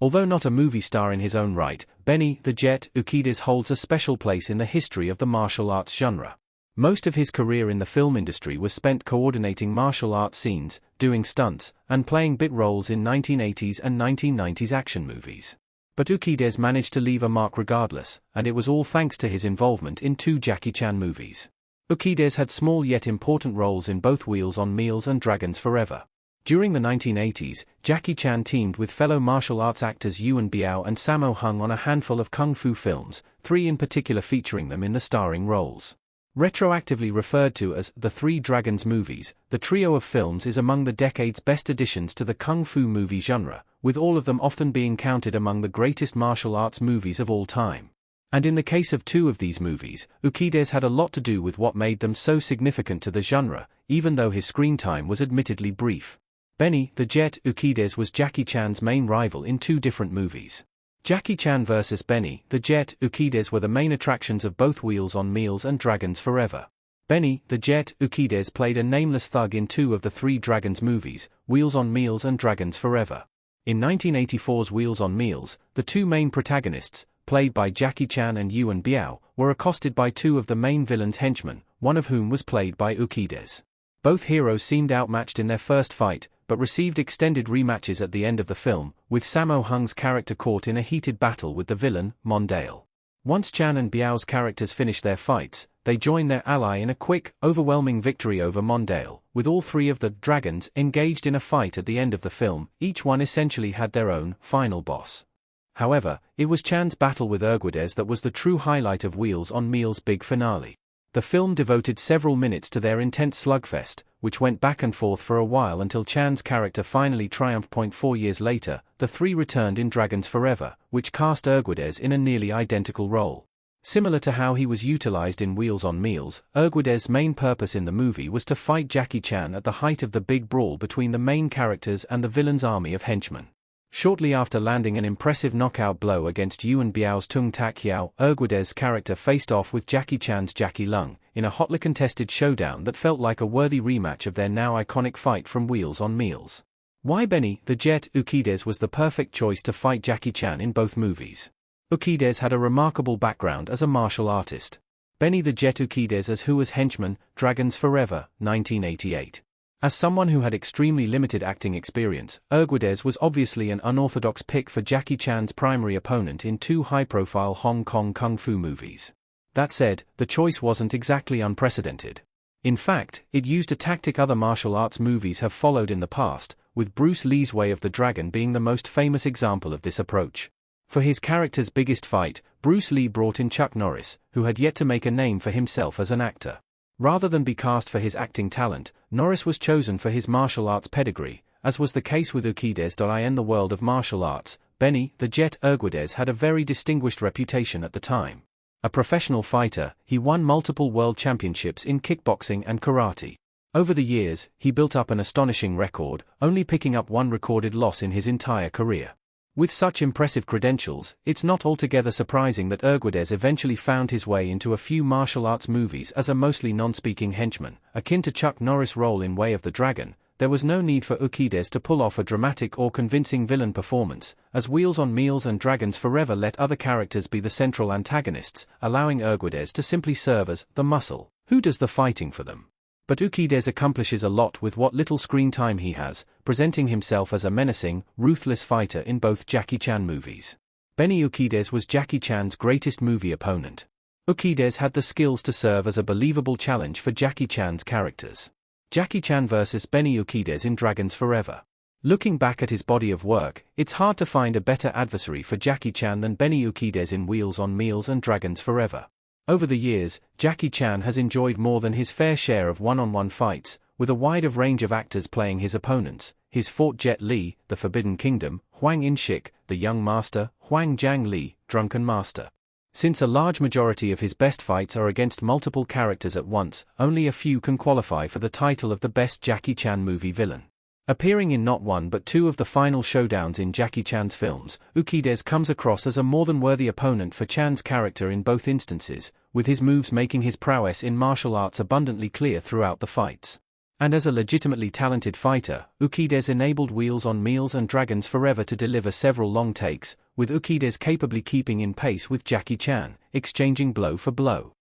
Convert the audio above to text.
Although not a movie star in his own right, Benny the Jet Urquidez holds a special place in the history of the martial arts genre. Most of his career in the film industry was spent coordinating martial arts scenes, doing stunts, and playing bit roles in 1980s and 1990s action movies. But Urquidez managed to leave a mark regardless, and it was all thanks to his involvement in 2 Jackie Chan movies. Urquidez had small yet important roles in both Wheels on Meals and Dragons Forever. During the 1980s, Jackie Chan teamed with fellow martial arts actors Yuan Biao and Sammo Hung on a handful of kung fu films, 3 in particular featuring them in the starring roles. Retroactively referred to as the 3 Dragons movies, the trio of films is among the decade's best additions to the kung fu movie genre, with all of them often being counted among the greatest martial arts movies of all time. And in the case of 2 of these movies, Urquidez had a lot to do with what made them so significant to the genre, even though his screen time was admittedly brief. Benny the Jet Urquidez was Jackie Chan's main rival in 2 different movies. Jackie Chan vs. Benny the Jet Urquidez were the main attractions of both Wheels on Meals and Dragons Forever. Benny the Jet Urquidez played a nameless thug in 2 of the 3 Dragons movies, Wheels on Meals and Dragons Forever. In 1984's Wheels on Meals, the 2 main protagonists, played by Jackie Chan and Yuan Biao, were accosted by 2 of the main villain's henchmen, one of whom was played by Urquidez. Both heroes seemed outmatched in their first fight, but received extended rematches at the end of the film, with Sammo Hung's character caught in a heated battle with the villain, Mondale. Once Chan and Biao's characters finished their fights, they joined their ally in a quick, overwhelming victory over Mondale, with all 3 of the dragons engaged in a fight at the end of the film. Each one essentially had their own final boss. However, it was Chan's battle with Urquidez that was the true highlight of Wheels on Meals' big finale. The film devoted several minutes to their intense slugfest, which went back and forth for a while until Chan's character finally triumphed. 4 years later, the 3 returned in Dragons Forever, which cast Urquidez in a nearly identical role. Similar to how he was utilized in Wheels on Meals, Urquidez's main purpose in the movie was to fight Jackie Chan at the height of the big brawl between the main characters and the villain's army of henchmen. Shortly after landing an impressive knockout blow against Yuan Biao's Tung Tak Hiao, Urquidez's character faced off with Jackie Chan's Jackie Lung, in a hotly contested showdown that felt like a worthy rematch of their now iconic fight from Wheels on Meals. Why Benny the Jet Urquidez was the perfect choice to fight Jackie Chan in both movies. Urquidez had a remarkable background as a martial artist. Benny the Jet Urquidez as Who Was Henchman, Dragons Forever, 1988. As someone who had extremely limited acting experience, Urquidez was obviously an unorthodox pick for Jackie Chan's primary opponent in 2 high-profile Hong Kong kung fu movies. That said, the choice wasn't exactly unprecedented. In fact, it used a tactic other martial arts movies have followed in the past, with Bruce Lee's Way of the Dragon being the most famous example of this approach. For his character's biggest fight, Bruce Lee brought in Chuck Norris, who had yet to make a name for himself as an actor. Rather than be cast for his acting talent, Norris was chosen for his martial arts pedigree, as was the case with Urquidez. In the world of martial arts, Benny the Jet Urquidez had a very distinguished reputation at the time. A professional fighter, he won multiple world championships in kickboxing and karate. Over the years, he built up an astonishing record, only picking up 1 recorded loss in his entire career. With such impressive credentials, it's not altogether surprising that Urquidez eventually found his way into a few martial arts movies as a mostly non-speaking henchman. Akin to Chuck Norris' role in Way of the Dragon, there was no need for Urquidez to pull off a dramatic or convincing villain performance, as Wheels on Meals and Dragons Forever let other characters be the central antagonists, allowing Urquidez to simply serve as the muscle who does the fighting for them. But Urquidez accomplishes a lot with what little screen time he has, presenting himself as a menacing, ruthless fighter in both Jackie Chan movies. Benny Urquidez was Jackie Chan's greatest movie opponent. Urquidez had the skills to serve as a believable challenge for Jackie Chan's characters. Jackie Chan vs. Benny Urquidez in Dragons Forever. Looking back at his body of work, it's hard to find a better adversary for Jackie Chan than Benny Urquidez in Wheels on Meals and Dragons Forever. Over the years, Jackie Chan has enjoyed more than his fair share of one-on-one fights, with a wide range of actors playing his opponents. He's fought Jet Li, the Forbidden Kingdom, Huang In-shik, the Young Master, Huang Jang-lee, Drunken Master. Since a large majority of his best fights are against multiple characters at once, only a few can qualify for the title of the best Jackie Chan movie villain. Appearing in not 1 but 2 of the final showdowns in Jackie Chan's films, Urquidez comes across as a more than worthy opponent for Chan's character in both instances, with his moves making his prowess in martial arts abundantly clear throughout the fights. And as a legitimately talented fighter, Ukides enabled Wheels on Meals and Dragons Forever to deliver several long takes, with Ukides capably keeping in pace with Jackie Chan, exchanging blow for blow.